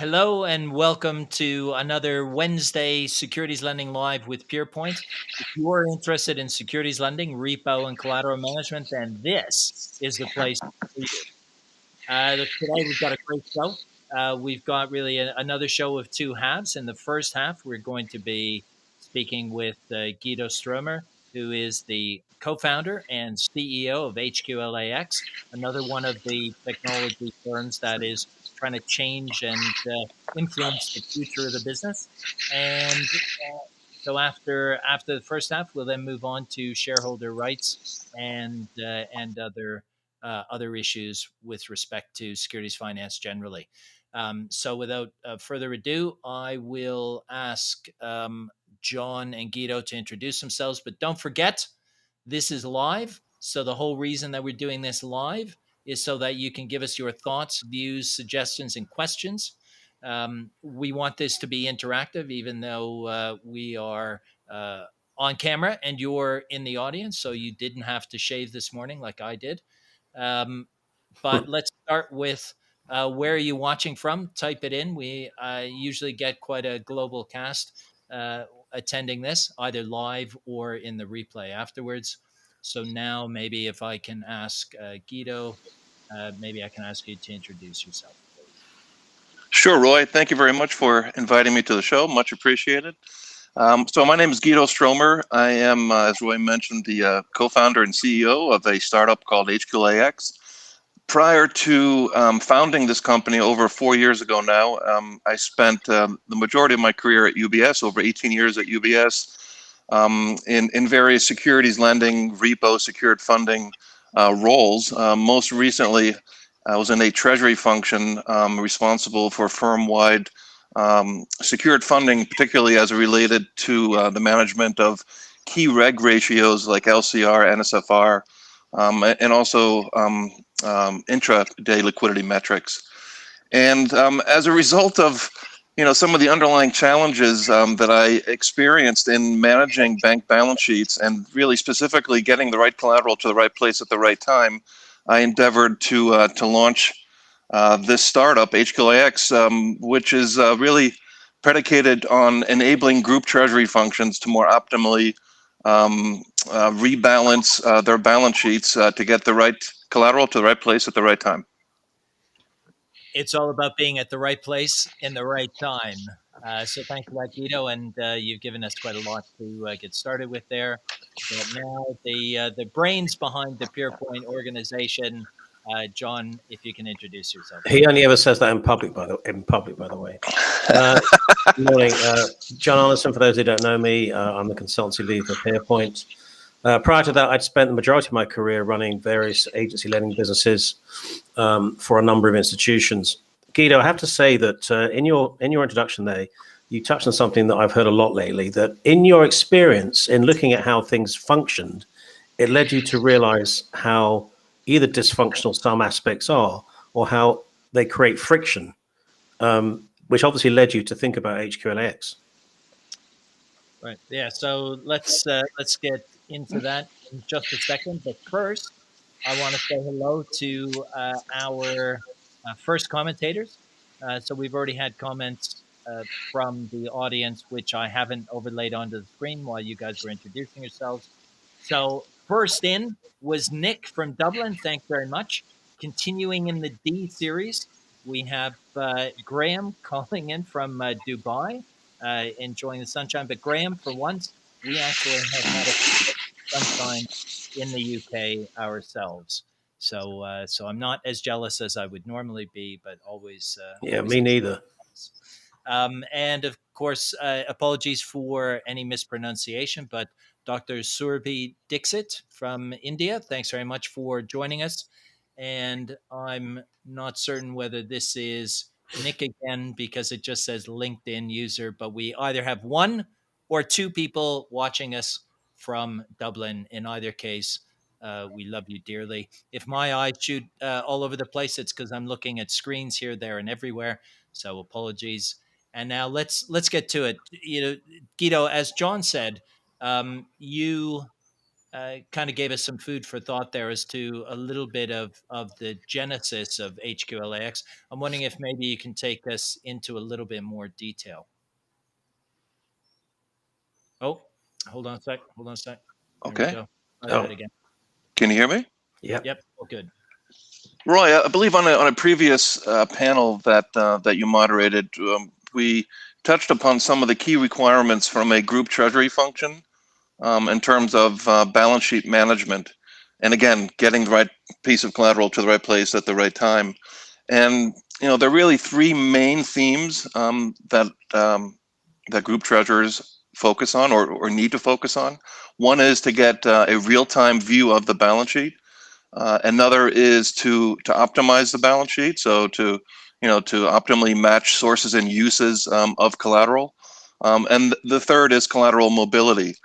Hello and welcome to another Wednesday Securities Lending Live with Pierpoint. If you're interested in securities lending, repo, and collateral management, then this is the place for you. Today we've got a great show. We've got really another show of two halves. In the first half, we're going to be speaking with Guido Stroemer, who is the co-founder and CEO of HQLAx, another one of the technology firms that is trying to change and influence the future of the business. And so after the first half, we'll then move on to shareholder rights and other issues with respect to securities finance generally. So without further ado, I will ask John and Guido to introduce themselves, but don't forget, this is live. So the whole reason that we're doing this live is so that you can give us your thoughts, views, suggestions, and questions. We want this to be interactive, even though we are on camera and you're in the audience. So you didn't have to shave this morning like I did. But let's start with where are you watching from? Type it in. We usually get quite a global cast attending this, either live or in the replay afterwards. So now maybe if I can ask Guido, maybe I can ask you to introduce yourself, please. Sure, Roy. Thank you very much for inviting me to the show. Much appreciated. So my name is Guido Stroemer. I am, as Roy mentioned, the co-founder and CEO of a startup called HQLAx. Prior to founding this company over 4 years ago now, I spent the majority of my career at UBS, over 18 years at UBS, in various securities lending, repo, secured funding roles. Most recently, I was in a treasury function responsible for firm-wide secured funding, particularly as it related to the management of key reg ratios like LCR, NSFR, and also intraday liquidity metrics. And as a result of some of the underlying challenges that I experienced in managing bank balance sheets and really specifically getting the right collateral to the right place at the right time, I endeavored to launch this startup, HQLAx, which is really predicated on enabling group treasury functions to more optimally rebalance their balance sheets to get the right collateral to the right place at the right time. It's all about being at the right place in the right time. So thanks for that, Guido, and you've given us quite a lot to get started with there. But now the brains behind the Pierpoint organization, John, if you can introduce yourself. He only ever says that in public, by the way. Good morning, John Arnesen. For those who don't know me, I'm the consultancy lead for Pierpoint. Prior to that, I'd spent the majority of my career running various agency lending businesses for a number of institutions. Guido, I have to say that in your introduction there, you touched on something that I've heard a lot lately, that in your experience in looking at how things functioned, it led you to realize how either dysfunctional some aspects are or how they create friction, which obviously led you to think about HQLAx. Right. Yeah. So let's get into that in just a second. But first, I want to say hello to our first commentators. So we've already had comments from the audience, which I haven't overlaid onto the screen while you guys were introducing yourselves. So first in was Nick from Dublin. Thanks very much. Continuing in the D series, we have Graham calling in from Dubai, enjoying the sunshine. But Graham, for once, we actually have had a sunshine in the UK ourselves. So I'm not as jealous as I would normally be, but always. Me neither. And of course, apologies for any mispronunciation, but Dr. Surabhi Dixit from India, thanks very much for joining us. And I'm not certain whether this is Nick again, because it just says LinkedIn user, but we either have one or two people watching us from Dublin. In either case, we love you dearly. If my eyes shoot all over the place, it's because I'm looking at screens here, there, and everywhere. So apologies. And now let's get to it. Guido, as John said, you kind of gave us some food for thought there as to a little bit of the genesis of HQLAx. I'm wondering if maybe you can take us into a little bit more detail. Oh, hold on a sec. Hold on a sec. There we Okay. go. Try that again. Can you hear me? Yeah. Yep. Oh, good. Roy, I believe on a previous panel that you moderated, we touched upon some of the key requirements from a group treasury function in terms of balance sheet management, and again, getting the right piece of collateral to the right place at the right time. And there are really three main themes that group treasurers focus on or need to focus on. One is to get a real-time view of the balance sheet. Another is to optimize the balance sheet, so to optimally match sources and uses of collateral. And the third is collateral mobility.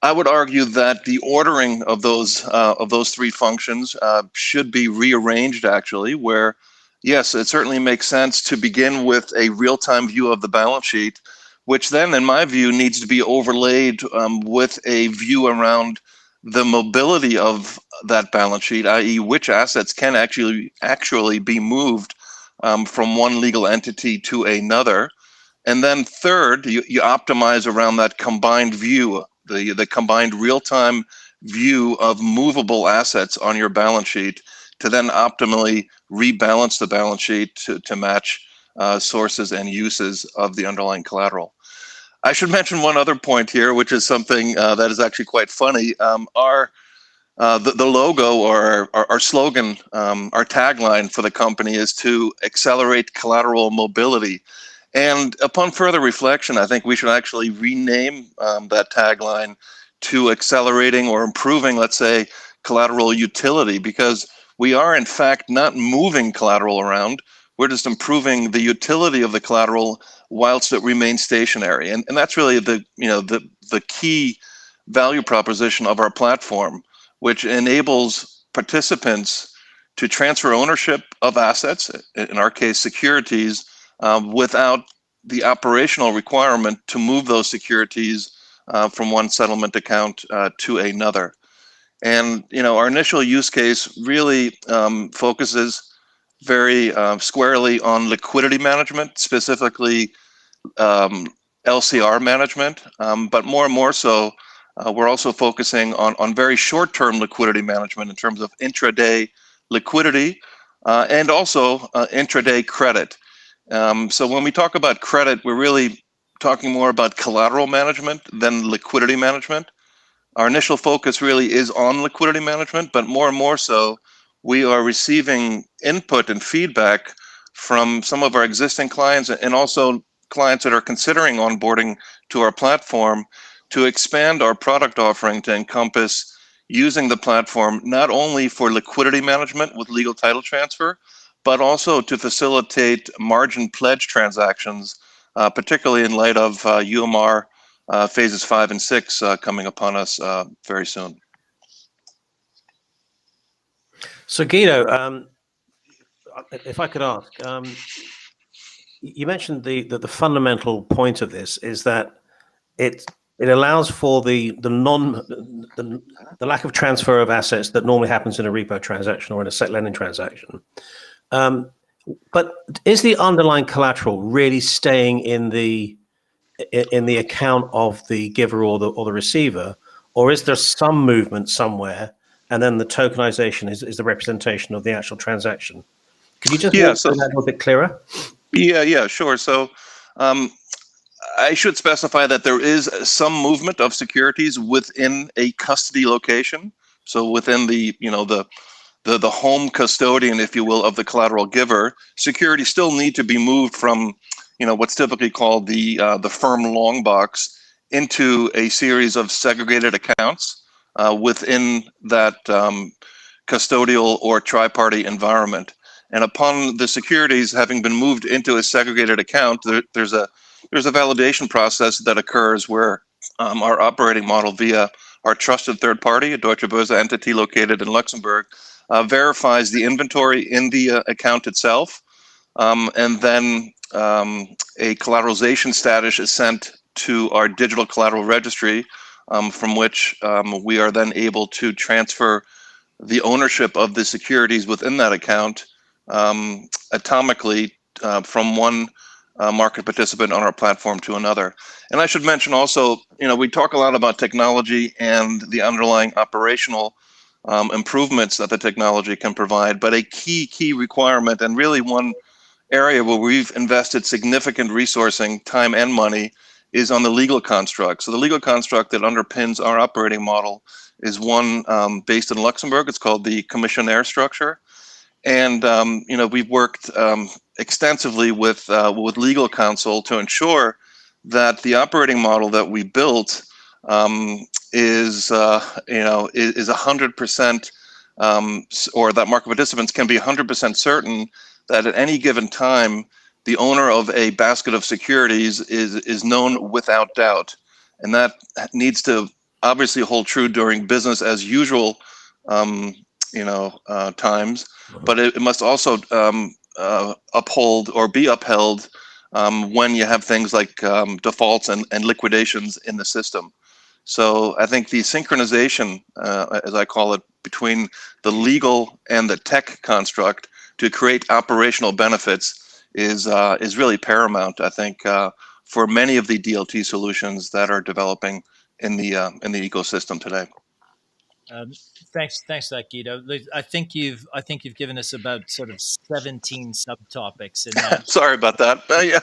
I would argue that the ordering of those three functions should be rearranged, actually, where yes, it certainly makes sense to begin with a real-time view of the balance sheet, which then, in my view, needs to be overlaid with a view around the mobility of that balance sheet, i.e. which assets can actually be moved from one legal entity to another. And then third, you optimize around that combined view, the combined real-time view of movable assets on your balance sheet to then optimally rebalance the balance sheet to match sources and uses of the underlying collateral. I should mention one other point here, which is something that is actually quite funny. The logo or our slogan, our tagline for the company is to accelerate collateral mobility. And upon further reflection, I think we should actually rename that tagline to accelerating or improving, let's say, collateral utility, because we are in fact not moving collateral around. We're just improving the utility of the collateral whilst it remains stationary. And that's really the key value proposition of our platform, which enables participants to transfer ownership of assets, in our case, securities, without the operational requirement to move those securities from one settlement account to another. And our initial use case really focuses very squarely on liquidity management, specifically LCR management, but more and more so, we're also focusing on very short-term liquidity management in terms of intraday liquidity and also intraday credit. So when we talk about credit, we're really talking more about collateral management than liquidity management. Our initial focus really is on liquidity management, but more and more so, we are receiving input and feedback from some of our existing clients and also clients that are considering onboarding to our platform to expand our product offering to encompass using the platform not only for liquidity management with legal title transfer, but also to facilitate margin pledge transactions, particularly in light of UMR phases 5 and 6 coming upon us very soon. So Guido, if I could ask, you mentioned the fundamental point of this is that it allows for the lack of transfer of assets that normally happens in a repo transaction or in a sec lending transaction. But is the underlying collateral really staying in the account of the giver or the receiver, or is there some movement somewhere, and then the tokenization is the representation of the actual transaction? Could you just make that a little bit clearer? Yeah, sure. So I should specify that there is some movement of securities within a custody location. So within the home custodian, if you will, of the collateral giver, securities still need to be moved from what's typically called the firm long box into a series of segregated accounts within that custodial or tri-party environment. And upon the securities having been moved into a segregated account, there's a validation process that occurs where our operating model via our trusted third party, a Deutsche Börse entity located in Luxembourg, verifies the inventory in the account itself, and then a collateralization status is sent to our digital collateral registry, from which we are then able to transfer the ownership of the securities within that account atomically from one market participant on our platform to another. And I should mention also, we talk a lot about technology and the underlying operational improvements that the technology can provide, but a key requirement, and really one area where we've invested significant resourcing, time and money, is on the legal construct. So the legal construct that underpins our operating model is one based in Luxembourg. It's called the commissionaire structure. And we've worked extensively with legal counsel to ensure that the operating model that we built is 100%, or that market participants can be 100% certain that at any given time, the owner of a basket of securities is known without doubt. And that needs to obviously hold true during business as usual times, but it must also uphold or be upheld when you have things like defaults and liquidations in the system. So I think the synchronization, as I call it, between the legal and the tech construct to create operational benefits is really paramount, I think, for many of the DLT solutions that are developing in the ecosystem today. Thanks for that, Guido. I think you've given us about sort of 17 subtopics in that. Sorry about that. Yeah,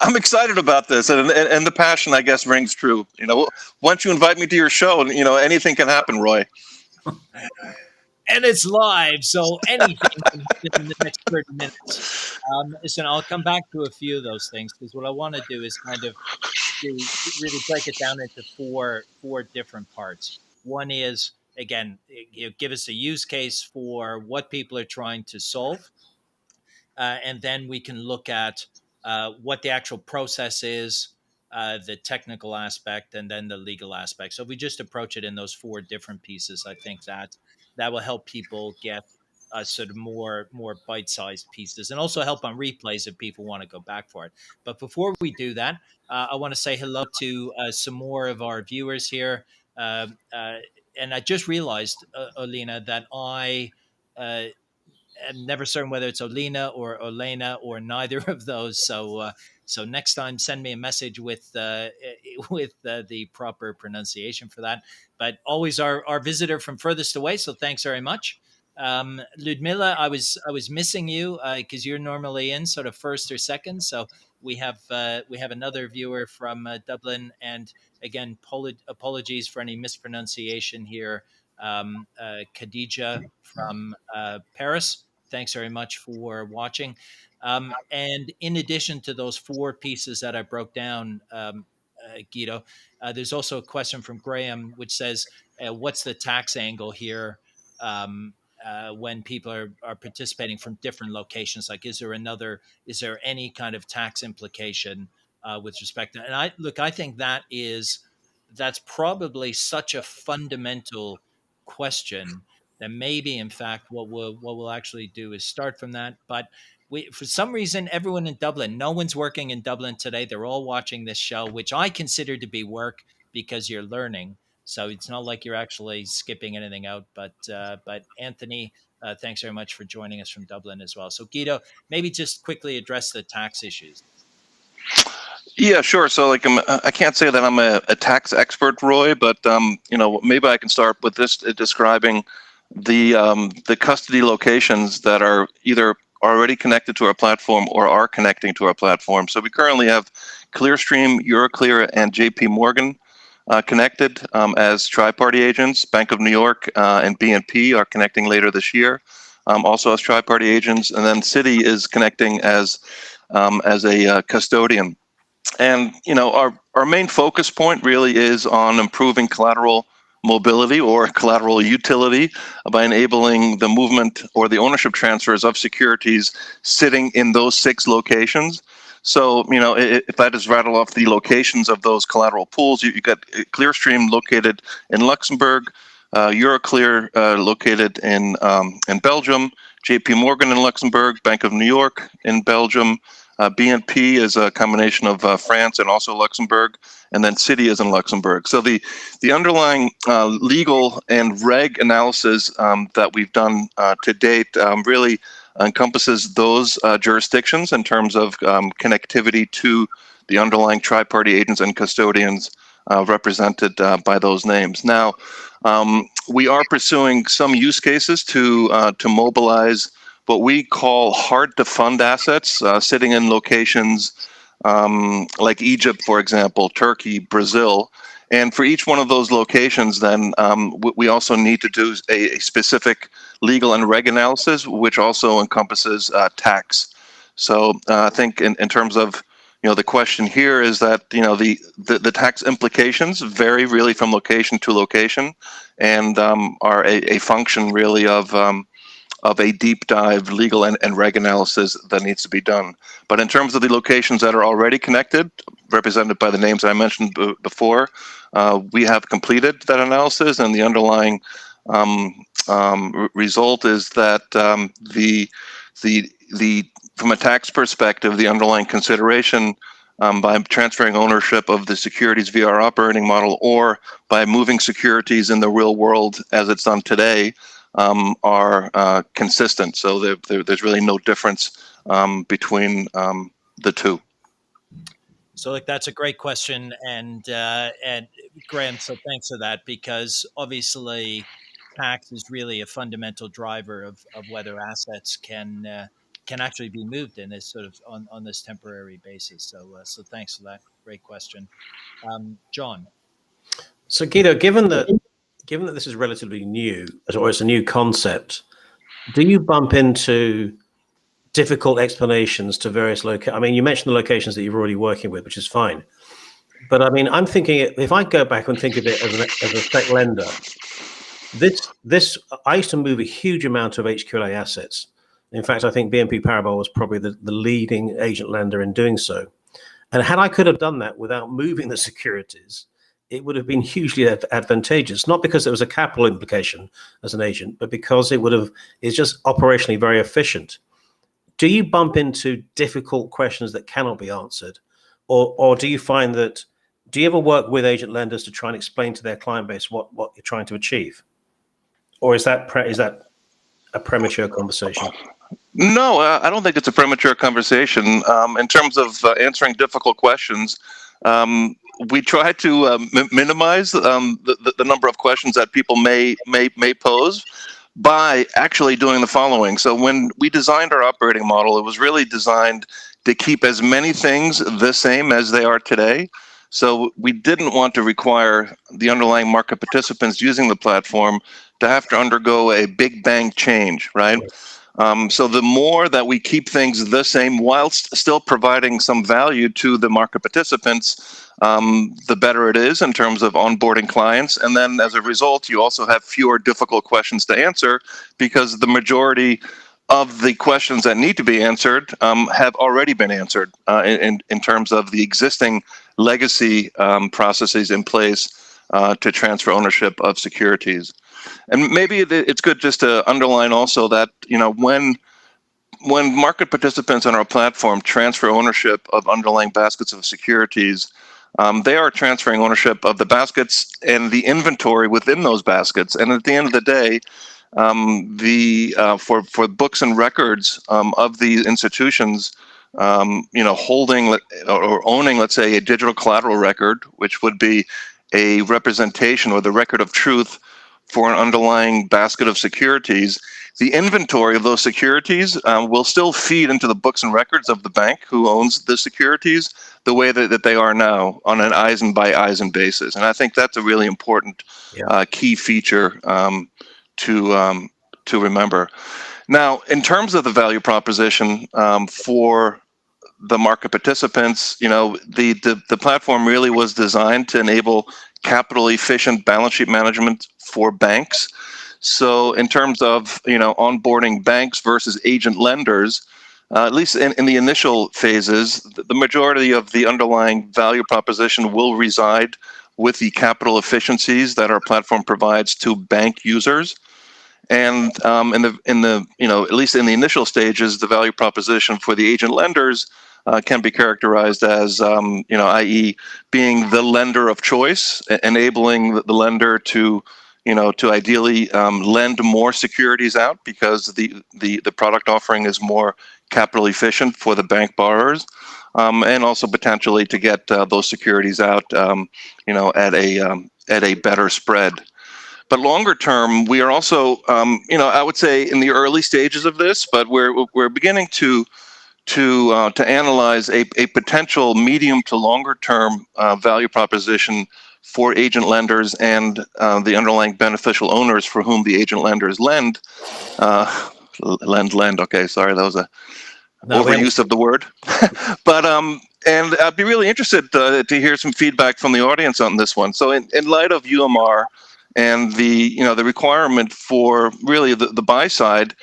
I'm excited about this, and the passion, I guess, rings true. Once you invite me to your show, anything can happen, Roy. And it's live, so anything can happen in the next 30 minutes. Listen, I'll come back to a few of those things, because what I want to do is kind of really break it down into four different parts. One is, again, give us a use case for what people are trying to solve. And then we can look at what the actual process is, the technical aspect, and then the legal aspect. So if we just approach it in those four different pieces, I think that will help people get sort of more bite-sized pieces, and also help on replays if people want to go back for it. But before we do that, I want to say hello to some more of our viewers here. And I just realized, Olena, that I am never certain whether it's Olena or Olena or neither of those. So next time, send me a message with the proper pronunciation for that. But always our visitor from furthest away. So thanks very much. Ludmila, I was missing you because you're normally in sort of first or second. So we have another viewer from Dublin, and again, apologies for any mispronunciation here. Khadija from Paris, thanks very much for watching. And in addition to those four pieces that I broke down, Guido, there's also a question from Graham, which says, what's the tax angle here when people are participating from different locations? Like, is there any kind of tax implication with respect to, and I think that's probably such a fundamental question that maybe, in fact, what we'll actually do is start from that. But for some reason, everyone in Dublin, no one's working in Dublin today. They're all watching this show, which I consider to be work because you're learning. So it's not like you're actually skipping anything out. But Anthony, thanks very much for joining us from Dublin as well. So Guido, maybe just quickly address the tax issues. Yeah, sure. So I can't say that I'm a tax expert, Roy, but maybe I can start with this describing the custody locations that are either already connected to our platform or are connecting to our platform. So we currently have Clearstream, Euroclear, and JP Morgan connected as tri-party agents. Bank of New York and BNP are connecting later this year, also as tri-party agents, and then Citi is connecting as a custodian. And our main focus point really is on improving collateral mobility or collateral utility by enabling the movement or the ownership transfers of securities sitting in those 6 locations. So, if I just rattle off the locations of those collateral pools, you got Clearstream located in Luxembourg, Euroclear located in Belgium, JP Morgan in Luxembourg, Bank of New York in Belgium, BNP is a combination of France and also Luxembourg, and then Citi is in Luxembourg. So the underlying legal and reg analysis that we've done to date really encompasses those jurisdictions in terms of connectivity to the underlying tri-party agents and custodians represented by those names. Now, we are pursuing some use cases to mobilize what we call hard-to-fund assets sitting in locations like Egypt, for example, Turkey, Brazil. And for each one of those locations, then we also need to do a specific legal and reg analysis, which also encompasses tax. So I think in terms of the question here is that the tax implications vary really from location to location, and are a function really of a deep dive legal and reg analysis that needs to be done. But in terms of the locations that are already connected, represented by the names I mentioned before, we have completed that analysis, and the underlying result is that from a tax perspective, the underlying consideration by transferring ownership of the securities via our operating model, or by moving securities in the real world as it's done today, are consistent. So there's really no difference between the two. So look, that's a great question, and Graham, so thanks for that, because obviously tax is really a fundamental driver of whether assets can actually be moved in this sort of on this temporary basis. So thanks for that great question, John. So Guido, given that this is relatively new, or it's a new concept, do you bump into difficult explanations to various locations? I mean, you mentioned the locations that you're already working with, which is fine. But I mean, I'm thinking, if I go back and think of it as a spec lender, I used to move a huge amount of HQLA assets. In fact, I think BNP Paribas was probably the leading agent lender in doing so. And had I could have done that without moving the securities, it would have been hugely advantageous, not because there was a capital implication as an agent, but because it's just operationally very efficient. Do you bump into difficult questions that cannot be answered? Or do you find that, do you ever work with agent lenders to try and explain to their client base what you're trying to achieve? Or is that a premature conversation? No, I don't think it's a premature conversation. In terms of answering difficult questions, we try to minimize the number of questions that people may pose by actually doing the following. So when we designed our operating model, it was really designed to keep as many things the same as they are today. So we didn't want to require the underlying market participants using the platform to have to undergo a big bang change, right? So the more that we keep things the same whilst still providing some value to the market participants, the better it is in terms of onboarding clients. And then as a result, you also have fewer difficult questions to answer, because the majority of the questions that need to be answered have already been answered in terms of the existing legacy processes in place to transfer ownership of securities. And maybe it's good just to underline also that, when market participants on our platform transfer ownership of underlying baskets of securities, they are transferring ownership of the baskets and the inventory within those baskets. And at the end of the day, for books and records of these institutions, holding or owning, let's say, a digital collateral record, which would be a representation or the record of truth for an underlying basket of securities, the inventory of those securities will still feed into the books and records of the bank who owns the securities the way that they are now, on an eisen by eisen basis. And I think that's a really important key feature to remember. Now, in terms of the value proposition for the market participants, the platform really was designed to enable capital efficient balance sheet management for banks. So in terms of onboarding banks versus agent lenders, at least in the initial phases, the majority of the underlying value proposition will reside with the capital efficiencies that our platform provides to bank users. And at least in the initial stages, the value proposition for the agent lenders can be characterized as, i.e., being the lender of choice, enabling the lender to, to ideally lend more securities out because the product offering is more capital efficient for the bank borrowers, and also potentially to get those securities out, at a better spread. But longer term, we are also, I would say in the early stages of this, but we're beginning to analyze a potential medium to longer term value proposition for agent lenders and the underlying beneficial owners for whom the agent lenders lend. Lend. Okay, sorry, that was a overuse of the word. But and I'd be really interested to hear some feedback from the audience on this one. So in light of UMR and the requirement for really the buy side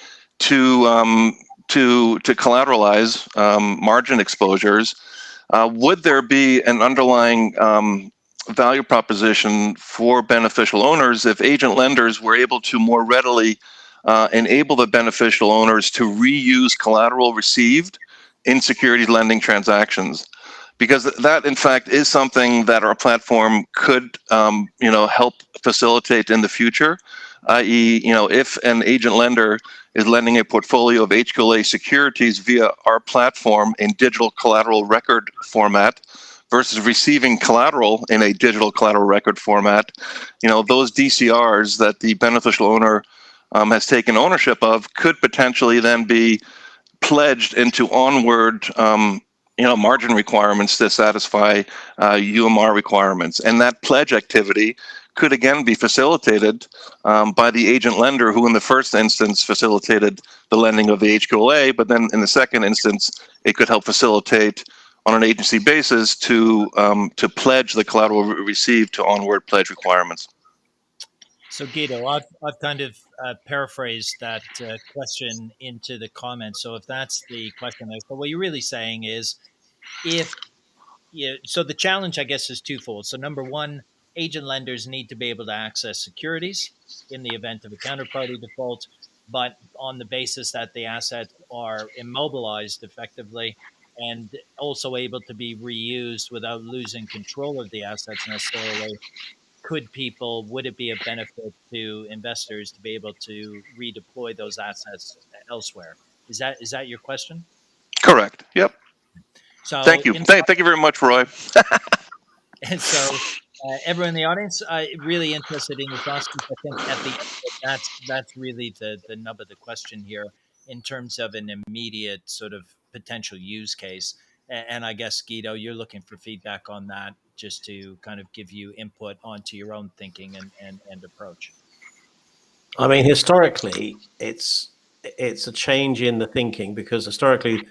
to collateralize margin exposures, would there be an underlying value proposition for beneficial owners if agent lenders were able to more readily enable the beneficial owners to reuse collateral received in securities lending transactions? Because that, in fact, is something that our platform could, help facilitate in the future. I.e., if an agent lender is lending a portfolio of HQLA securities via our platform in digital collateral record format versus receiving collateral in a digital collateral record format, those DCRs that the beneficial owner has taken ownership of could potentially then be pledged into onward margin requirements to satisfy UMR requirements. And that pledge activity could again be facilitated by the agent lender who in the first instance facilitated the lending of the HQLA, but then in the second instance, it could help facilitate on an agency basis to pledge the collateral received to onward pledge requirements. So Guido, I've kind of paraphrased that question into the comments. So if that's the question, so what you're really saying is, so the challenge, I guess, is twofold. So number one, agent lenders need to be able to access securities in the event of a counterparty default, but on the basis that the assets are immobilized effectively and also able to be reused without losing control of the assets necessarily. Would it be a benefit to investors to be able to redeploy those assets elsewhere? Is that your question? Correct. Yep. So thank you. Thank you very much, Roy. And so everyone in the audience, really interested in your thoughts. I think at the end, that's really the nub of the question here in terms of an immediate sort of potential use case. And I guess, Guido, you're looking for feedback on that just to kind of give you input onto your own thinking and approach. I mean, historically, it's a change in the thinking because historically,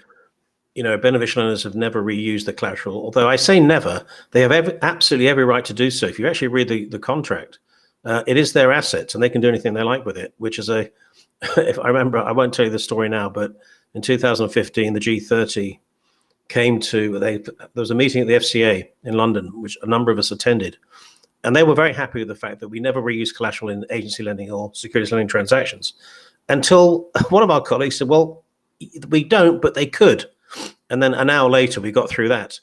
beneficial owners have never reused the collateral. Although I say never, they have absolutely every right to do so. If you actually read the contract, it is their assets and they can do anything they like with it, which is if I remember, I won't tell you the story now, but in 2015, the G30 came to, there was a meeting at the FCA in London, which a number of us attended. And they were very happy with the fact that we never reuse collateral in agency lending or securities lending transactions until one of our colleagues said, well, we don't, but they could. And then an hour later, we got through that.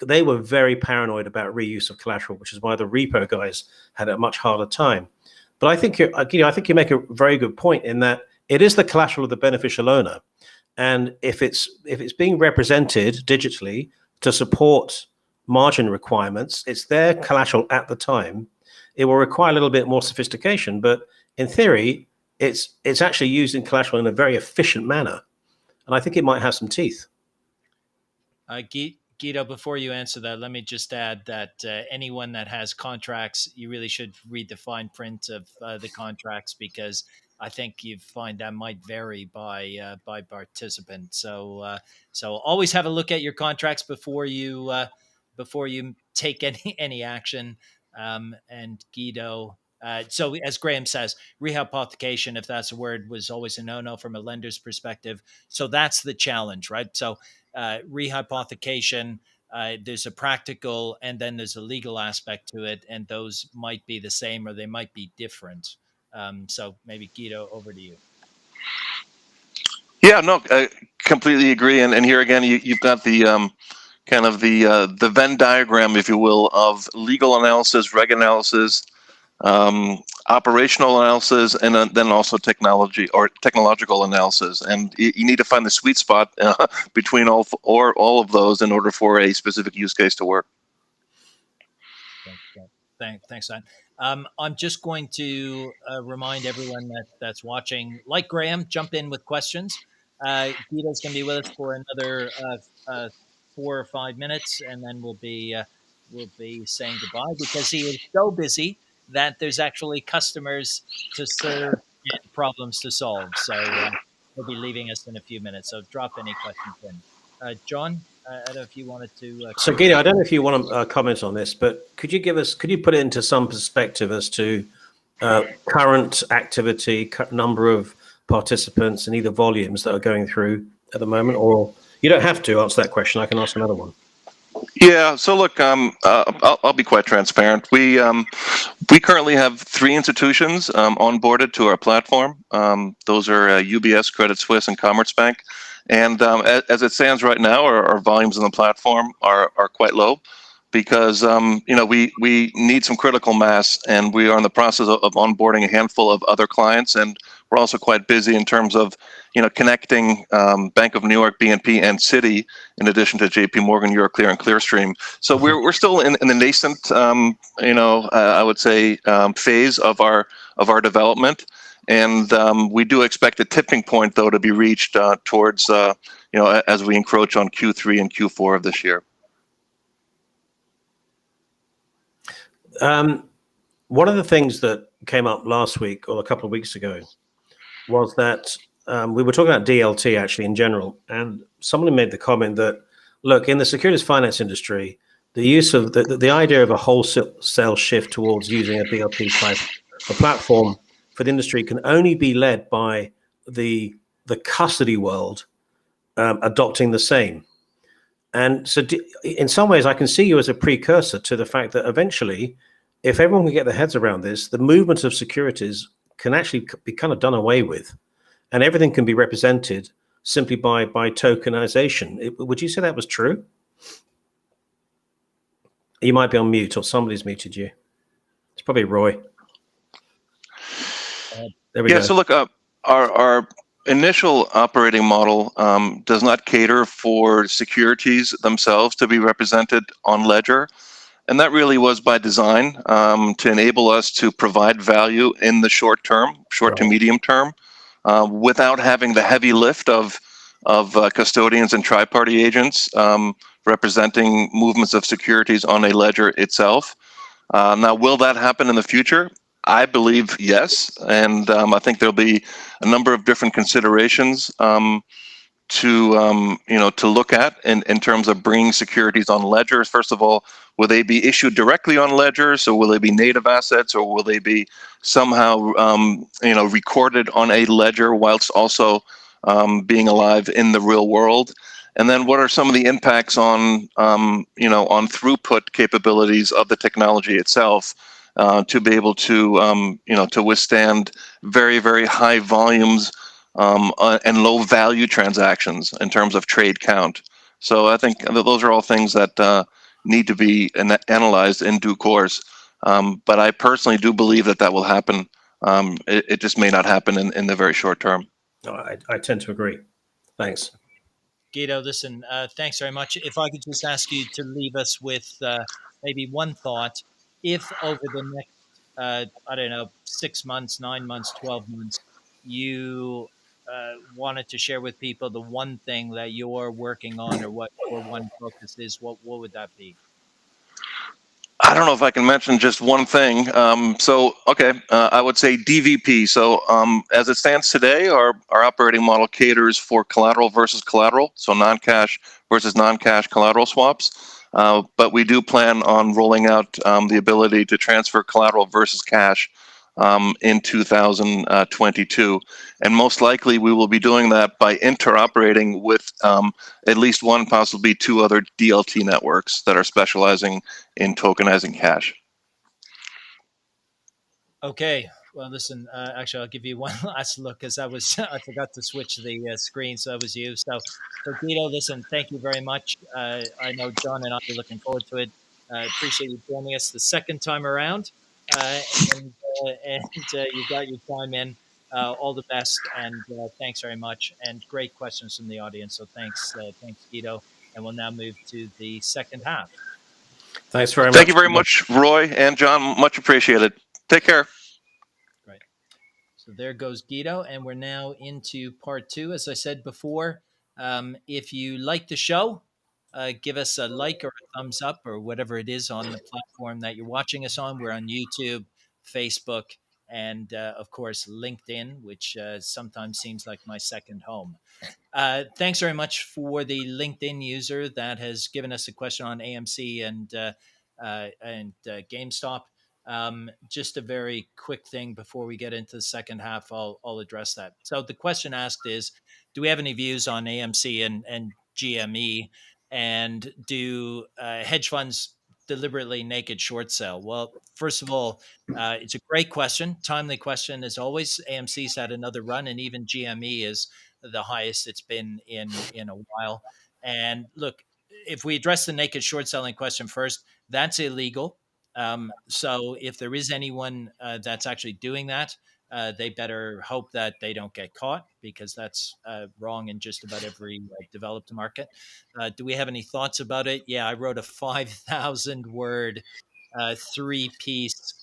They were very paranoid about reuse of collateral, which is why the repo guys had a much harder time. But I think you make a very good point in that it is the collateral of the beneficial owner. And if it's being represented digitally to support margin requirements, it's their collateral at the time. It will require a little bit more sophistication, but in theory, it's actually using collateral in a very efficient manner. And I think it might have some teeth. Guido, before you answer that, let me just add that anyone that has contracts, you really should read the fine print of the contracts because I think you find that might vary by participant. So always have a look at your contracts before you take any action. And Guido, so as Graham says, rehypothecation, if that's a word, was always a no-no from a lender's perspective. So that's the challenge, right? So rehypothecation, there's a practical and then there's a legal aspect to it, and those might be the same or they might be different. So maybe Guido, over to you. Yeah, no, I completely agree. And here again, you've got the kind of the Venn diagram, if you will, of legal analysis, reg analysis, operational analysis, and then also technology or technological analysis. And you need to find the sweet spot between all of those in order for a specific use case to work. Thanks, Simon. I'm just going to remind everyone that's watching, like Graham, jump in with questions. Guido's going to be with us for another 4 or 5 minutes, and then we'll be saying goodbye because he is so busy that there's actually customers to serve and problems to solve. So he'll be leaving us in a few minutes. So drop any questions in. John, I don't know if you wanted to. So Guido, I don't know if you want to comment on this, but could you put it into some perspective as to current activity, number of participants, and either volumes that are going through at the moment? Or you don't have to answer that question. I can ask another one. Yeah. So look, I'll be quite transparent. We currently have 3 institutions onboarded to our platform. Those are UBS, Credit Suisse, and Commerzbank. And as it stands right now, our volumes on the platform are quite low because we need some critical mass, and we are in the process of onboarding a handful of other clients, and we're also quite busy in terms of connecting Bank of New York, BNP, and Citi, in addition to JP Morgan, Euroclear, and Clearstream. So we're still in the nascent, I would say, phase of our development. And we do expect the tipping point, though, to be reached towards, as we encroach on Q3 and Q4 of this year. One of the things that came up last week or a couple of weeks ago was that we were talking about DLT actually in general, and someone made the comment that, look, in the securities finance industry, the use of the idea of a wholesale shift towards using a DLT type of platform for the industry can only be led by the custody world adopting the same. And so in some ways, I can see you as a precursor to the fact that eventually, if everyone can get their heads around this, the movement of securities can actually be kind of done away with, and everything can be represented simply by tokenization. Would you say that was true? You might be on mute, or somebody's muted you. It's probably Roy. There we go. So look, our initial operating model does not cater for securities themselves to be represented on ledger. And that really was by design to enable us to provide value in the short to medium term, without having the heavy lift of custodians and tri-party agents representing movements of securities on a ledger itself. Now, will that happen in the future? I believe yes, and I think there'll be a number of different considerations to look at in terms of bringing securities on ledgers. First of all, will they be issued directly on ledgers, so will they be native assets, or will they be somehow recorded on a ledger whilst also being alive in the real world? And then what are some of the impacts on on throughput capabilities of the technology itself? To be able to to withstand very, very high volumes and low value transactions in terms of trade count. So I think those are all things that need to be analyzed in due course. But I personally do believe that will happen. It just may not happen in the very short term. I tend to agree. Thanks. Guido, listen, thanks very much. If I could just ask you to leave us with maybe one thought. If over the next, 6 months, 9 months, 12 months, you wanted to share with people the one thing that you're working on, or what your one focus is, what would that be? I don't know if I can mention just one thing. I would say DVP. So as it stands today, our operating model caters for collateral versus collateral, so non-cash versus non-cash collateral swaps. But we do plan on rolling out the ability to transfer collateral versus cash in 2022. And most likely we will be doing that by interoperating with at least one, possibly 2 other DLT networks that are specializing in tokenizing cash. Okay. Well, listen, actually, I'll give you one last look because I forgot to switch the screen, so that was you. So Guido, listen, thank you very much. I know John and I are looking forward to it. Appreciate you joining us the second time around, and you got your time in. All the best, and thanks very much. And great questions from the audience. So thanks, Guido. And we'll now move to the second half. Thanks very much. Thank you very much, Roy and John. Much appreciated. Take care. Great. So there goes Guido, and we're now into part two. As I said before, if you like the show, give us a like or a thumbs up or whatever it is on the platform that you're watching us on. We're on YouTube, Facebook, and of course, LinkedIn, which sometimes seems like my second home. Thanks very much for the LinkedIn user that has given us a question on AMC and GameStop. Just a very quick thing before we get into the second half, I'll address that. So the question asked is, do we have any views on AMC and GME, and do hedge funds deliberately naked short sell? Well, first of all, it's a great question, timely question as always. AMC's had another run, and even GME is the highest it's been in a while. And look, if we address the naked short selling question first, that's illegal. So if there is anyone that's actually doing that, they better hope that they don't get caught, because that's wrong in just about every developed market. Do we have any thoughts about it? Yeah, I wrote a 5,000 word, 3-piece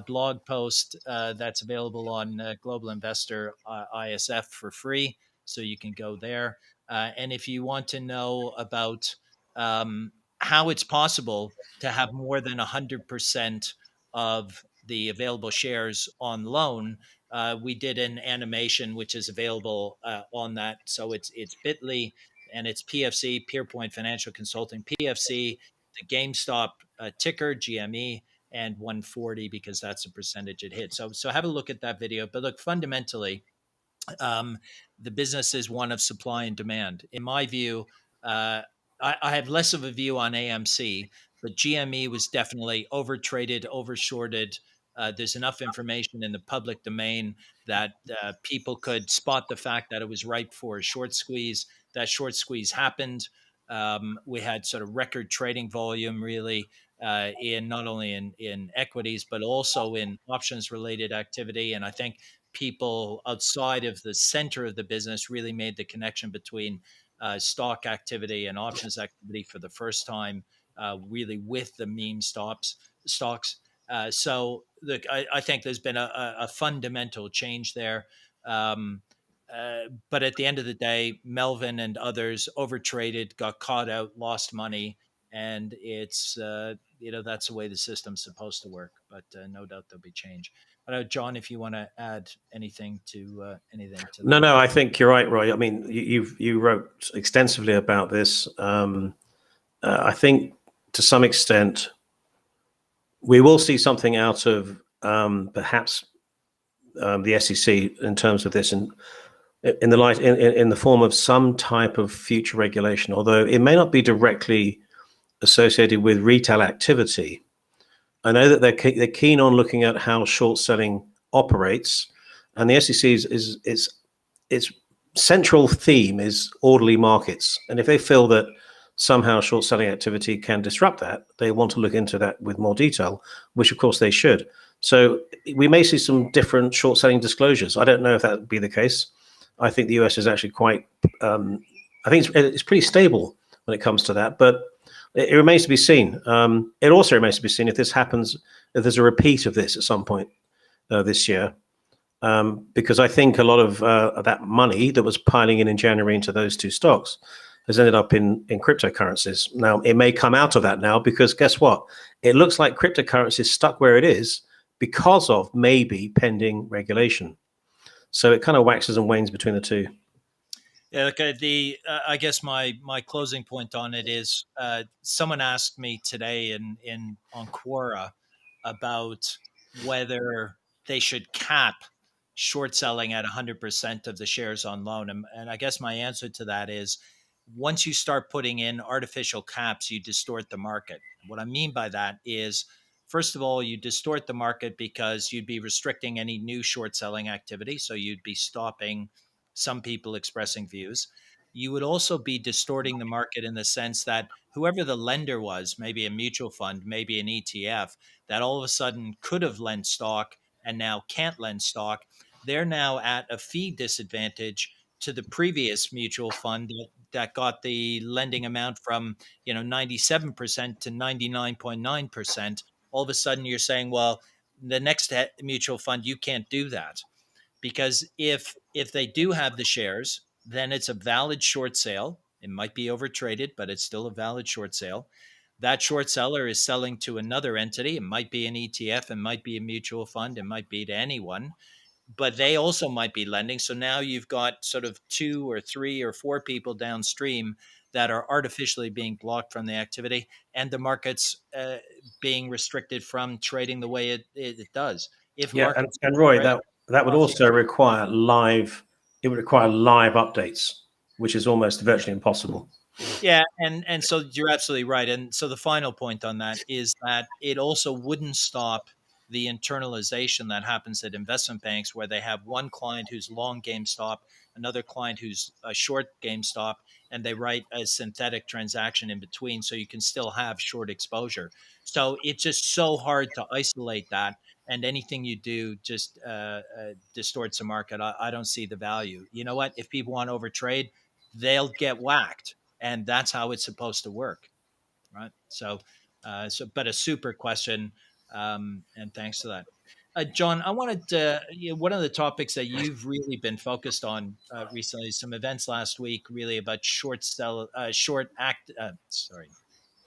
blog post that's available on Global Investor ISF for free. So you can go there. And if you want to know about how it's possible to have more than 100% of the available shares on loan, we did an animation which is available on that. So it's bit.ly, and it's PFC, Pierpoint Financial Consulting, PFC, the GameStop ticker, GME, and 140, because that's the percentage it hit. So have a look at that video. But look, fundamentally, the business is one of supply and demand. In my view, I have less of a view on AMC, but GME was definitely overtraded, overshorted. There's enough information in the public domain that people could spot the fact that it was ripe for a short squeeze. That short squeeze happened. We had sort of record trading volume, really, in not only in equities, but also in options related activity. And I think people outside of the center of the business really made the connection between stock activity and options activity for the first time, really with the meme stocks. So look, I think there's been a fundamental change there. But at the end of the day, Melvin and others overtraded, got caught out, lost money, and it's that's the way the system's supposed to work. But no doubt there'll be change. John, if you want to add anything to that. No, I think you're right, Roy. I mean, you wrote extensively about this. I think to some extent we will see something out of perhaps the SEC in terms of this, and in the form of some type of future regulation, although it may not be directly associated with retail activity. I know that they're keen on looking at how short selling operates, and the SEC its central theme is orderly markets. And if they feel that somehow short selling activity can disrupt that, they want to look into that with more detail, which of course they should. So we may see some different short selling disclosures. I don't know if that would be the case. I think the US is actually quite, I think it's pretty stable when it comes to that, but it remains to be seen. It also remains to be seen if this happens, if there's a repeat of this at some point this year, because I think a lot of that money that was piling in January into those two stocks has ended up in cryptocurrencies. Now, it may come out of that now, because guess what? It looks like cryptocurrency is stuck where it is because of maybe pending regulation. So it kind of waxes and wanes between the two. Yeah, okay. I guess my closing point on it is someone asked me today on Quora about whether they should cap short selling at 100% of the shares on loan, and I guess my answer to that is, once you start putting in artificial caps, you distort the market. What I mean by that is, first of all, you distort the market because you'd be restricting any new short selling activity. So you'd be stopping some people expressing views. You would also be distorting the market in the sense that whoever the lender was, maybe a mutual fund, maybe an ETF, that all of a sudden could have lent stock and now can't lend stock, they're now at a fee disadvantage to the previous mutual fund that got the lending amount from 97% to 99.9%. All of a sudden you're saying, well, the next mutual fund, you can't do that, because if they do have the shares, then it's a valid short sale. It might be overtraded, but it's still a valid short sale. That short seller is selling to another entity. It might be an ETF, it might be a mutual fund, it might be to anyone, but they also might be lending. So now you've got sort of 2 or 3 or 4 people downstream that are artificially being blocked from the activity, and the market's being restricted from trading the way it does. If Yeah, markets and Roy, trade, that would also require live. It would require live updates, which is almost virtually impossible. yeah, and so you're absolutely right. And so the final point on that is that it also wouldn't stop the internalization that happens at investment banks, where they have one client who's long GameStop, another client who's a short GameStop, and they write a synthetic transaction in between, so you can still have short exposure. So it's just so hard to isolate that, and anything you do just distorts the market. I don't see the value. You know what? If people want to overtrade, they'll get whacked, and that's how it's supposed to work, right? But a super question, and thanks to that. John, I wanted to, one of the topics that you've really been focused on recently, some events last week, really about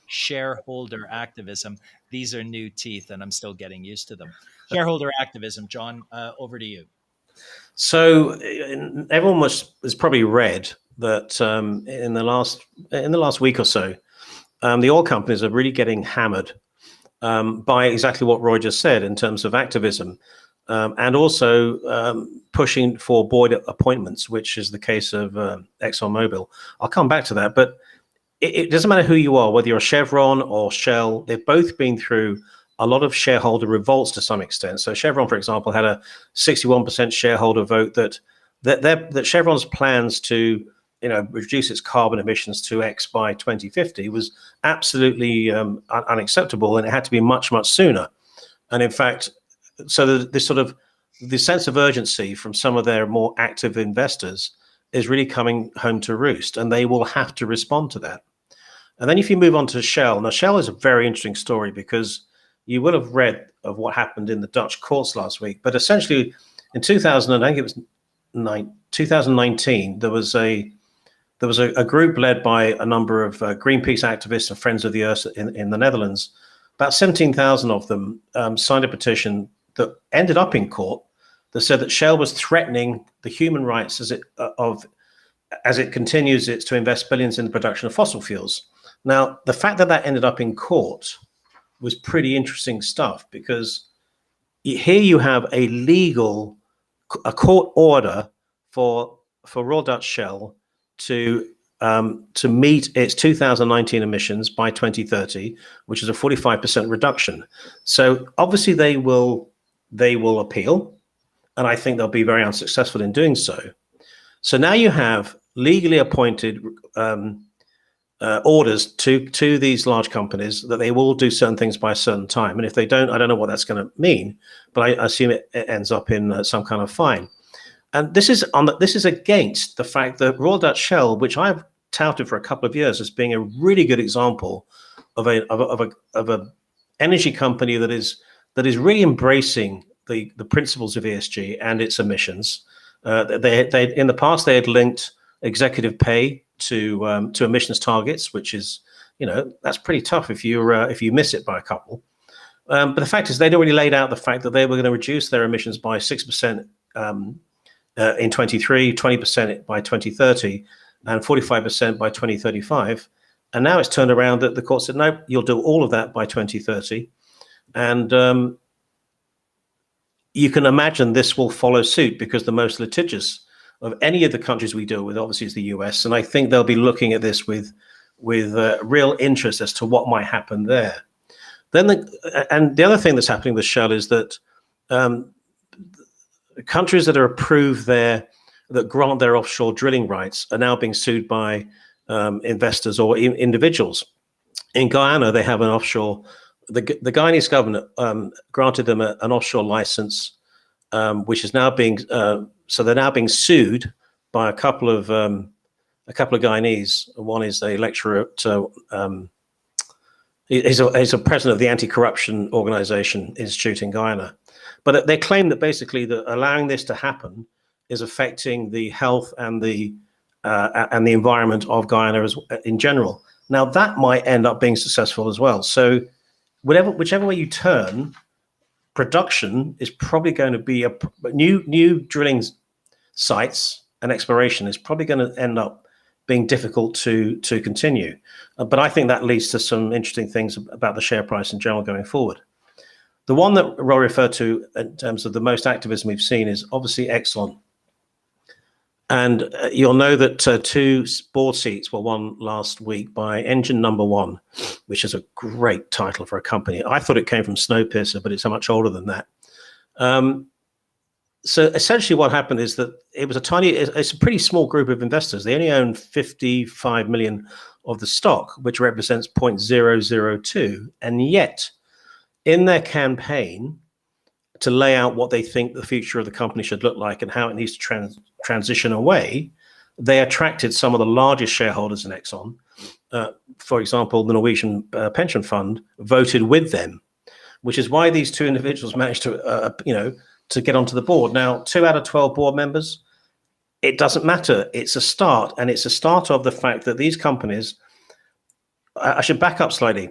shareholder activism. These are new teeth, and I'm still getting used to them. Shareholder activism, John, over to you. So everyone has probably read that in the last week or so, the oil companies are really getting hammered by exactly what Roy just said in terms of activism, and also pushing for board appointments, which is the case of ExxonMobil. I'll come back to that, but it doesn't matter who you are, whether you're Chevron or Shell. They've both been through a lot of shareholder revolts to some extent. So Chevron, for example, had a 61% shareholder vote that Chevron's plans to reduce its carbon emissions to X by 2050 was absolutely unacceptable, and it had to be much, much sooner. And in fact, so the sense of urgency from some of their more active investors is really coming home to roost, and they will have to respond to that. And then if you move on to Shell, now Shell is a very interesting story, because you will have read of what happened in the Dutch courts last week. But essentially, in 2019, there was a group led by a number of Greenpeace activists and Friends of the Earth in the Netherlands. About 17,000 of them signed a petition that ended up in court that said that Shell was threatening the human rights as it continues to invest billions in the production of fossil fuels. Now, the fact that ended up in court was pretty interesting stuff, because here you have a court order for Royal Dutch Shell to meet its 2019 emissions by 2030, which is a 45% reduction. So obviously they will appeal, and I think they'll be very unsuccessful in doing so. So now you have legally appointed orders to these large companies that they will do certain things by a certain time, and if they don't, I don't know what that's going to mean, but I assume it ends up in some kind of fine. And this is against the fact that Royal Dutch Shell, which I've touted for a couple of years as being a really good example of a energy company that is really embracing the principles of ESG and its emissions. They in the past they had linked executive pay to emissions targets, which is, that's pretty tough if you miss it by a couple. But the fact is, they'd already laid out the fact that they were going to reduce their emissions by 6% in 23, 20% by 2030, and 45% by 2035. And now it's turned around that the court said, no, you'll do all of that by 2030. And you can imagine this will follow suit, because the most litigious of any of the countries we deal with obviously is the US. And I think they'll be looking at this with real interest as to what might happen there. Then the other thing that's happening with Shell is that countries that are approved that grant their offshore drilling rights are now being sued by investors or individuals. In Guyana, they have an offshore. The Guyanese government granted them an offshore license, which is now being so they're now being sued by a couple of Guyanese. One is a lecturer at he's a president of the anti-corruption organization institute in Guyana. But they claim that basically that allowing this to happen is affecting the health and the environment of Guyana in general. Now that might end up being successful as well. So whichever way you turn, production is probably going to be new drilling sites, and exploration is probably going to end up being difficult to continue. But I think that leads to some interesting things about the share price in general going forward. The one that Roy referred to in terms of the most activism we've seen is obviously Exxon. And you'll know that 2 board seats were won last week by Engine Number One, which is a great title for a company. I thought it came from Snowpiercer, but it's much older than that. So essentially what happened is that it's a pretty small group of investors. They only own 55 million of the stock, which represents 0.002. And yet in their campaign to lay out what they think the future of the company should look like and how it needs to transition away, they attracted some of the largest shareholders in Exxon. For example, the Norwegian pension fund voted with them, which is why these 2 individuals managed to get onto the board. Now, 2 out of 12 board members, it doesn't matter. It's a start, and it's a start of the fact that these companies, I should back up slightly.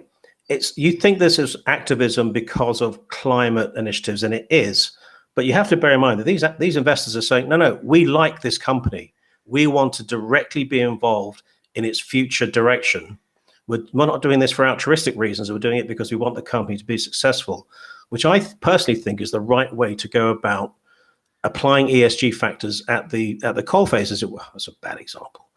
You think this is activism because of climate initiatives, and it is, but you have to bear in mind that these investors are saying, no, we like this company. We want to directly be involved in its future direction. We're not doing this for altruistic reasons. We're doing it because we want the company to be successful, which I personally think is the right way to go about applying ESG factors at the coalface, as it were. That's a bad example,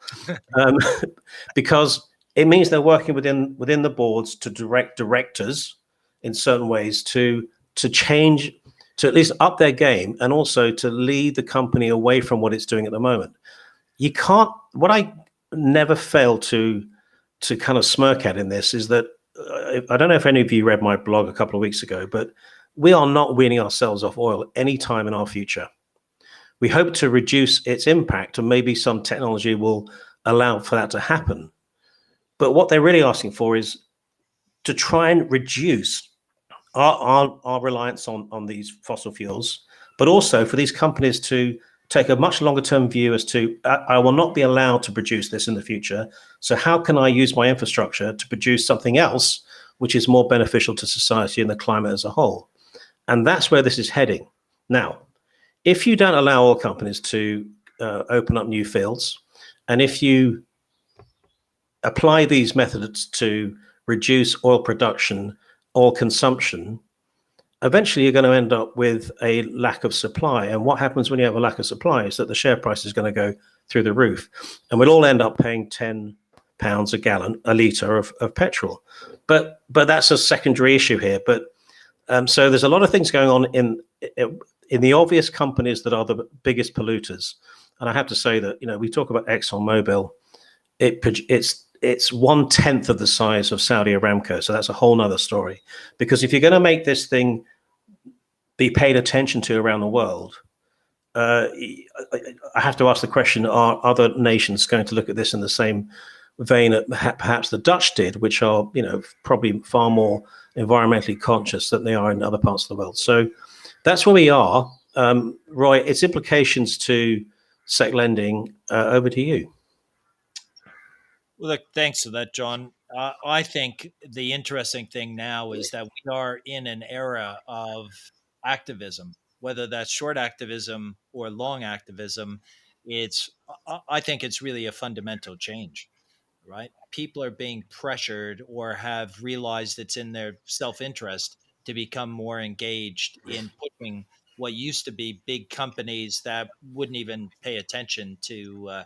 because it means they're working within the boards to direct directors in certain ways to change, to at least up their game, and also to lead the company away from what it's doing at the moment. You can't. What I never fail to kind of smirk at in this is that I don't know if any of you read my blog a couple of weeks ago, but we are not weaning ourselves off oil anytime in our future. We hope to reduce its impact, and maybe some technology will allow for that to happen. But what they're really asking for is to try and reduce our reliance on these fossil fuels, but also for these companies to take a much longer term view as to, I will not be allowed to produce this in the future. So how can I use my infrastructure to produce something else which is more beneficial to society and the climate as a whole? And that's where this is heading. Now, if you don't allow oil companies to open up new fields, and if you apply these methods to reduce oil production, oil consumption, eventually you're going to end up with a lack of supply. And what happens when you have a lack of supply is that the share price is going to go through the roof, and we'll all end up paying £10 a litre of petrol. But that's a secondary issue here. But so there's a lot of things going on in the obvious companies that are the biggest polluters. And I have to say that, we talk about ExxonMobil, it's 1/10 of the size of Saudi Aramco. So that's a whole nother story. Because if you're going to make this thing be paid attention to around the world, I have to ask the question, are other nations going to look at this in the same vein that perhaps the Dutch did, which are, probably far more environmentally conscious than they are in other parts of the world? So that's where we are. Roy, its implications to sec lending, over to you. Well, look, thanks for that, John. I think the interesting thing now is that we are in an era of activism, whether that's short activism or long activism. I think it's really a fundamental change, right? People are being pressured or have realized it's in their self-interest to become more engaged in pushing what used to be big companies that wouldn't even pay attention to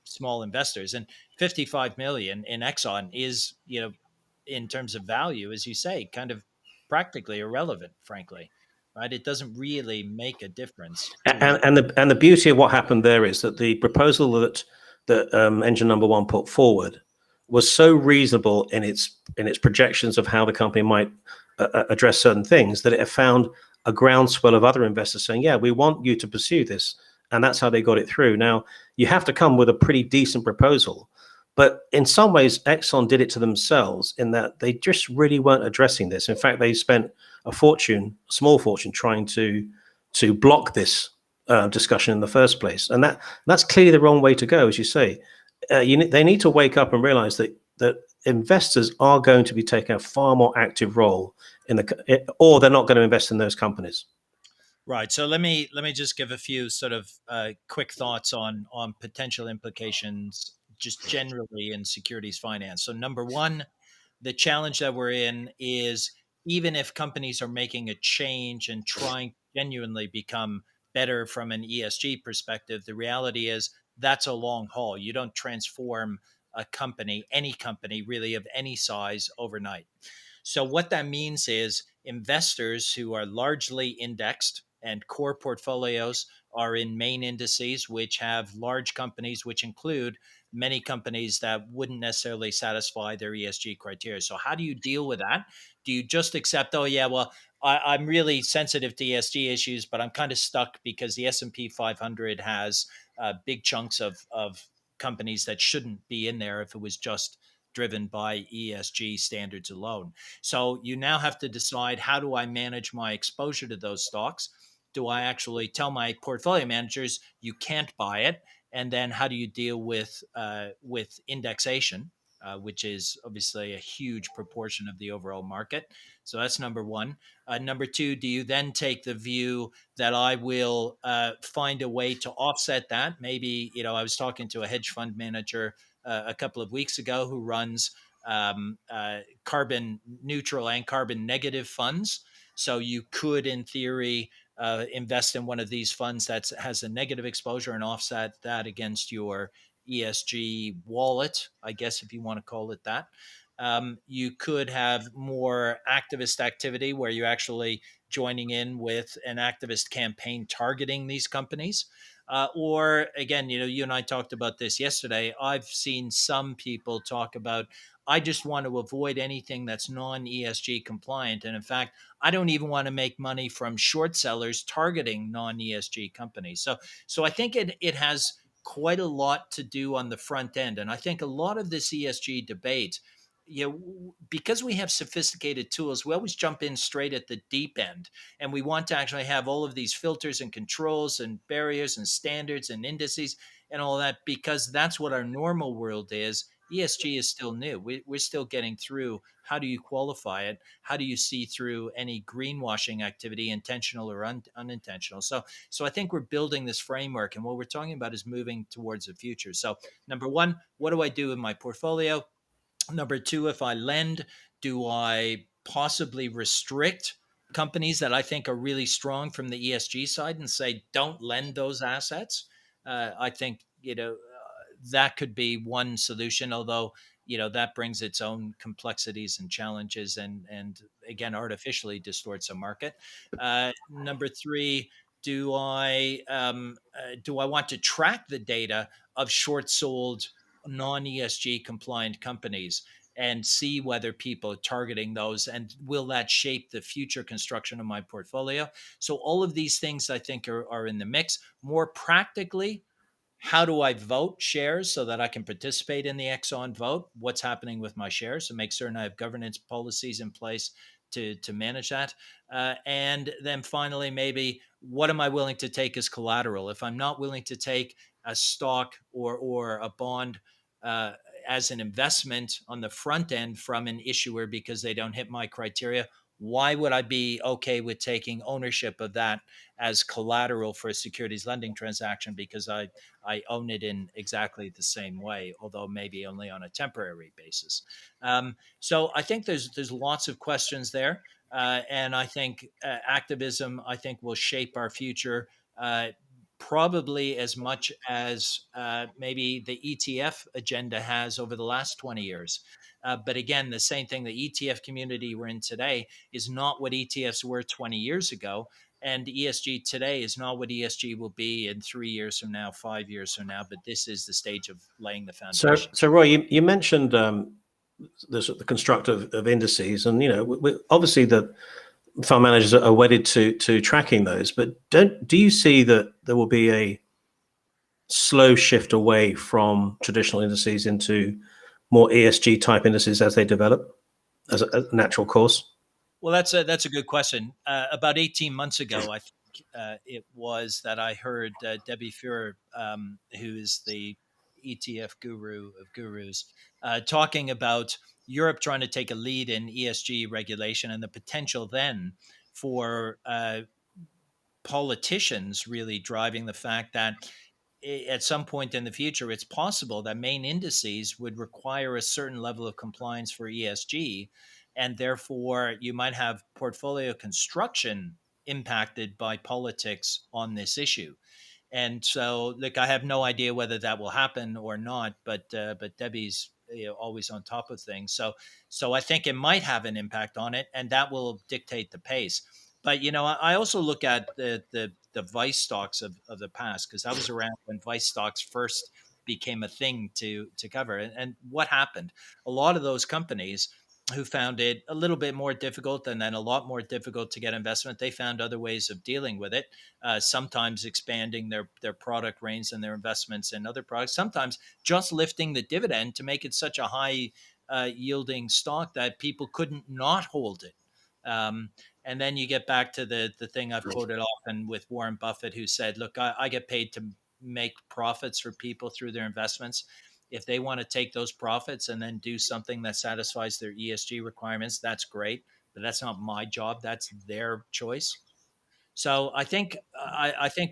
small investors. And 55 million in Exxon is, in terms of value, as you say, kind of practically irrelevant, frankly, right? It doesn't really make a difference to me. And the beauty of what happened there is that the proposal that engine number one put forward was so reasonable in its projections of how the company might address certain things that it found a groundswell of other investors saying, yeah, we want you to pursue this. And that's how they got it through. Now, you have to come with a pretty decent proposal. But in some ways, Exxon did it to themselves in that they just really weren't addressing this. In fact, they spent a small fortune, trying to block this discussion in the first place. And that's clearly the wrong way to go, as you say. They need to wake up and realize that investors are going to be taking a far more active role or they're not going to invest in those companies. Right. So let me just give a few sort of quick thoughts on potential implications just generally in securities finance. So number one, the challenge that we're in is even if companies are making a change and trying to genuinely become better from an ESG perspective, the reality is that's a long haul. You don't transform a company, any company really of any size overnight. So what that means is investors who are largely indexed and core portfolios are in main indices, which have large companies, which include many companies that wouldn't necessarily satisfy their ESG criteria. So how do you deal with that? Do you just accept, oh yeah, well, I'm really sensitive to ESG issues, but I'm kind of stuck because the S&P 500 has big chunks of companies that shouldn't be in there if it was just driven by ESG standards alone. So you now have to decide, how do I manage my exposure to those stocks? Do I actually tell my portfolio managers you can't buy it? And then how do you deal with indexation, which is obviously a huge proportion of the overall market? So that's number one. Number two, do you then take the view that I will find a way to offset that? Maybe, I was talking to a hedge fund manager a couple of weeks ago who runs carbon neutral and carbon negative funds. So you could, in theory, invest in one of these funds that has a negative exposure and offset that against your ESG wallet, I guess, if you want to call it that. You could have more activist activity where you're actually joining in with an activist campaign targeting these companies. Or again, you and I talked about this yesterday. I've seen some people talk about, I just want to avoid anything that's non-ESG compliant. And in fact, I don't even want to make money from short sellers targeting non-ESG companies. So I think it has quite a lot to do on the front end. And I think a lot of this ESG debate, because we have sophisticated tools, we always jump in straight at the deep end, and we want to actually have all of these filters and controls and barriers and standards and indices and all that, because that's what our normal world is. ESG is still new. We're still getting through. How do you qualify it? How do you see through any greenwashing activity, intentional or unintentional? So I think we're building this framework, and what we're talking about is moving towards the future. So number one, what do I do in my portfolio? Number two, if I lend, do I possibly restrict companies that I think are really strong from the ESG side and say, don't lend those assets? I think, that could be one solution, although, that brings its own complexities and challenges and again, artificially distorts a market. Number three, do I want to track the data of short sold non-ESG compliant companies and see whether people are targeting those, and will that shape the future construction of my portfolio? So all of these things I think are in the mix. More practically, how do I vote shares so that I can participate in the Exxon vote? What's happening with my shares to make certain I have governance policies in place to manage that? And then finally, maybe, what am I willing to take as collateral? If I'm not willing to take a stock or a bond uh, as an investment on the front end from an issuer because they don't hit my criteria, why would I be okay with taking ownership of that as collateral for a securities lending transaction? Because I own it in exactly the same way, although maybe only on a temporary basis. So I think there's lots of questions there, and I think activism, I think, will shape our future. probably as much as maybe the ETF agenda has over the last 20 years. But again, the same thing, the ETF community we're in today is not what ETFs were 20 years ago. And ESG today is not what ESG will be in 3 years from now, 5 years from now. But this is the stage of laying the foundation. So Roy, you mentioned the construct of indices, and obviously the fund managers are wedded to tracking those. But do you see that there will be a slow shift away from traditional indices into more ESG type indices as they develop as a natural course? Well, that's a good question. About 18 months ago, I think it was that I heard Debbie Fuhrer, who is the ETF guru of gurus, talking about Europe trying to take a lead in ESG regulation and the potential then for politicians really driving the fact that at some point in the future, it's possible that main indices would require a certain level of compliance for ESG. And therefore, you might have portfolio construction impacted by politics on this issue. And so, look, I have no idea whether that will happen or not, but Debbie's always on top of things. So I think it might have an impact on it, and that will dictate the pace. But I also look at the Vice stocks of the past, because I was around when Vice stocks first became a thing to cover. And what happened? A lot of those companies who found it a little bit more difficult and then a lot more difficult to get investment, they found other ways of dealing with it. Sometimes expanding their product range and their investments in other products. Sometimes just lifting the dividend to make it such a high yielding stock that people couldn't not hold it. And then you get back to the thing I've quoted often with Warren Buffett, who said, look, I get paid to make profits for people through their investments. If they want to take those profits and then do something that satisfies their ESG requirements, that's great. But that's not my job. That's their choice. So I think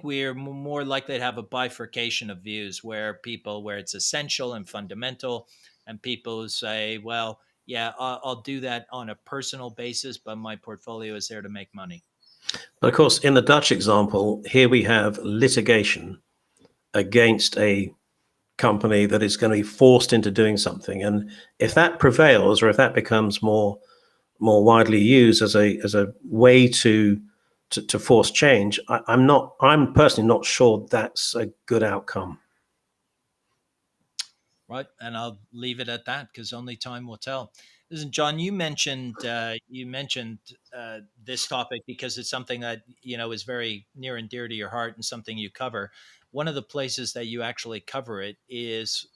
we're more likely to have a bifurcation of views where it's essential and fundamental, and people who say, well, yeah, I'll do that on a personal basis, but my portfolio is there to make money. But of course, in the Dutch example, here we have litigation against a company that is going to be forced into doing something. And if that prevails, or if that becomes more widely used as a way to force change, I'm personally not sure that's a good outcome. Right, and I'll leave it at that because only time will tell. Listen, John, you mentioned this topic because it's something that is very near and dear to your heart and something you cover. One of the places that you actually cover it is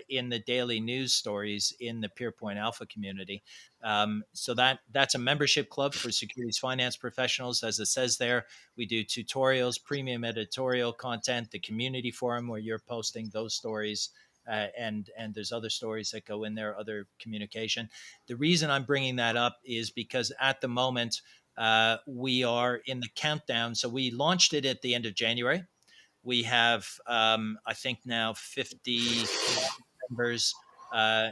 in the daily news stories in the Pierpoint Alpha community. So that's a membership club for securities finance professionals. As it says there, we do tutorials, premium editorial content, the community forum where you're posting those stories. And there's other stories that go in there, other communication. The reason I'm bringing that up is because at the moment we are in the countdown. So we launched it at the end of January. We have, I think now 50 members,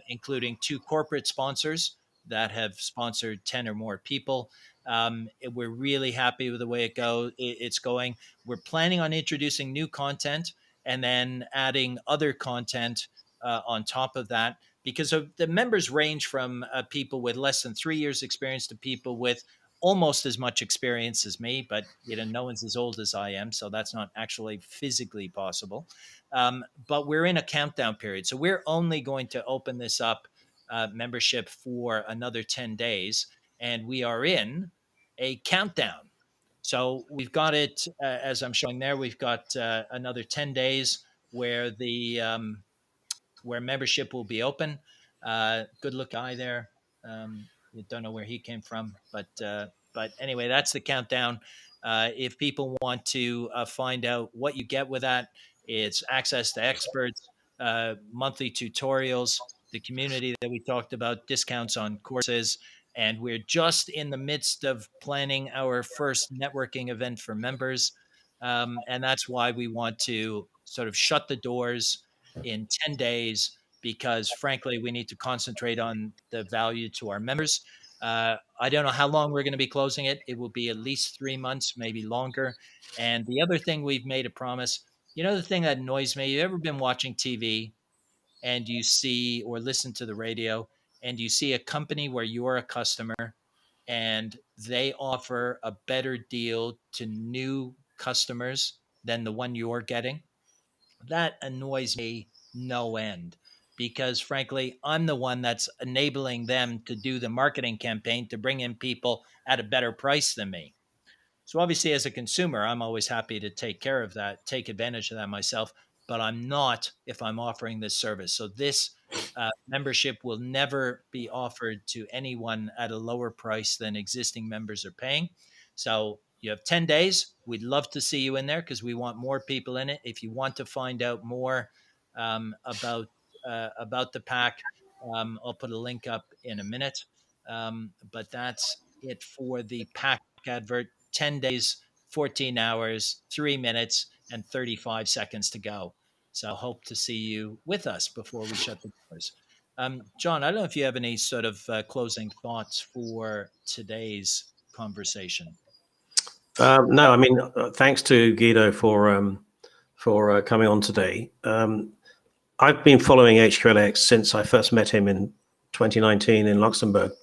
including 2 corporate sponsors that have sponsored 10 or more people. We're really happy with the way it's going. We're planning on introducing new content and then adding other content on top of that, because the members range from people with less than 3 years experience to people with almost as much experience as me, but no one's as old as I am, so that's not actually physically possible. But we're in a countdown period, so we're only going to open this up membership for another 10 days, and we are in a countdown. So we've got it, as I'm showing there, we've got another 10 days where where membership will be open. Good look guy there. You don't know where he came from, but anyway, that's the countdown. If people want to find out what you get with that, it's access to experts, monthly tutorials, the community that we talked about, discounts on courses. And we're just in the midst of planning our first networking event for members. And that's why we want to sort of shut the doors in 10 days, because frankly, we need to concentrate on the value to our members. I don't know how long we're going to be closing it. It will be at least 3 months, maybe longer. And the other thing we've made a promise You know, the thing that annoys me, you ever been watching TV and you see or listen to the radio and you see a company where you're a customer and they offer a better deal to new customers than the one you're getting? That annoys me no end because, frankly, I'm the one that's enabling them to do the marketing campaign to bring in people at a better price than me. So obviously, as a consumer, I'm always happy to take care of that, take advantage of that myself, but I'm not if I'm offering this service. So this membership will never be offered to anyone at a lower price than existing members are paying. So you have 10 days. We'd love to see you in there because we want more people in it. If you want to find out more about the pack, I'll put a link up in a minute. But that's it for the pack advert. 10 days, 14 hours, 3 minutes, and 35 seconds to go. So hope to see you with us before we shut the doors. John, I don't know if you have any sort of closing thoughts for today's conversation. No, I mean, thanks to Guido for coming on today. I've been following HQLAx since I first met him in 2019 in Luxembourg,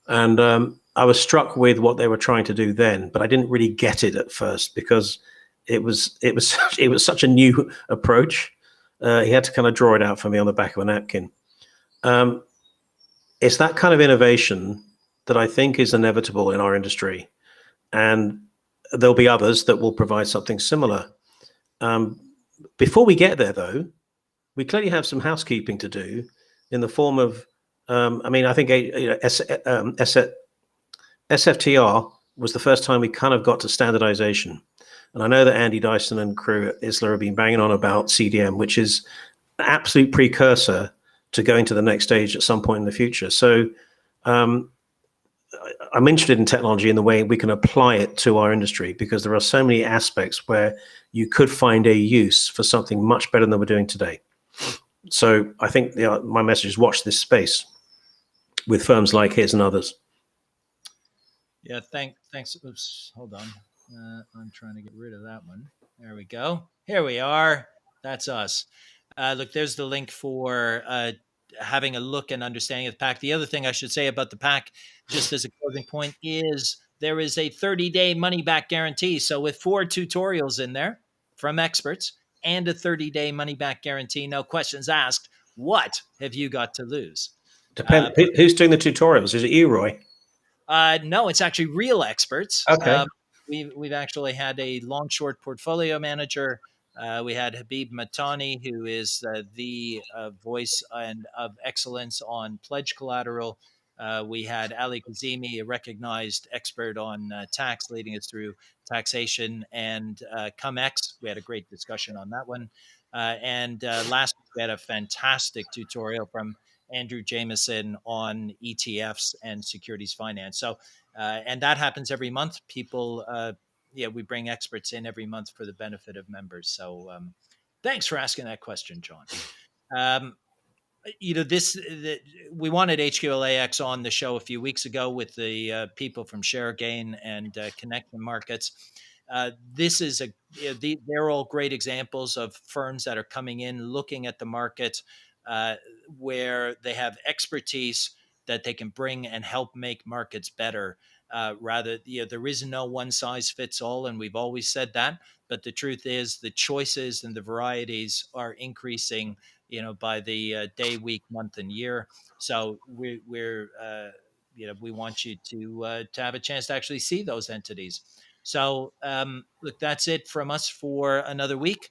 and I was struck with what they were trying to do then, but I didn't really get it at first because it was such a new approach. He had to kind of draw it out for me on the back of a napkin. It's that kind of innovation that I think is inevitable in our industry, and there'll be others that will provide something similar. Before we get there, though, we clearly have some housekeeping to do in the form of, I mean, I think SFTR was the first time we kind of got to standardization. And I know that Andy Dyson and crew at Isla have been banging on about CDM, which is an absolute precursor to going to the next stage at some point in the future. So I'm interested in technology in the way we can apply it to our industry, because there are so many aspects where you could find a use for something much better than we're doing today. So I think my message is watch this space with firms like his and others. Yeah, thanks. Oops, hold on. I'm trying to get rid of that one. There we go. Here we are. That's us. Look, there's the link for having a look and understanding of the pack. The other thing I should say about the pack, just as a closing point, is there is a 30-day money-back guarantee. So with 4 tutorials in there from experts and a 30-day money-back guarantee, no questions asked, what have you got to lose? Who's doing the tutorials? Is it you, Roy? No, it's actually real experts. Okay. We've actually had a long short portfolio manager. We had Habib Matani, who is the voice of excellence on pledge collateral. We had Ali Kazemi, a recognized expert on tax, leading us through taxation, and CumX. We had a great discussion on that one. And last week, we had a fantastic tutorial from Andrew Jameson on ETFs and securities finance. So, and that happens every month. People, we bring experts in every month for the benefit of members. So, thanks for asking that question, John. We wanted HQLAx on the show a few weeks ago with the people from ShareGain and Connection Markets. They're all great examples of firms that are coming in, looking at the market, where they have expertise that they can bring and help make markets better. There is no one size fits all, and we've always said that. But the truth is, the choices and the varieties are increasing, by the day, week, month, and year. So we want you to have a chance to actually see those entities. So look, that's it from us for another week.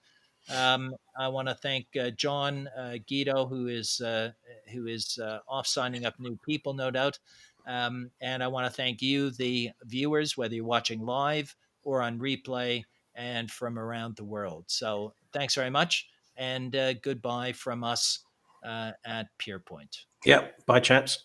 I want to thank John, Guido, who is off signing up new people, no doubt. And I want to thank you, the viewers, whether you're watching live or on replay and from around the world. So thanks very much, and goodbye from us at Pierpoint. Yeah, bye, chaps.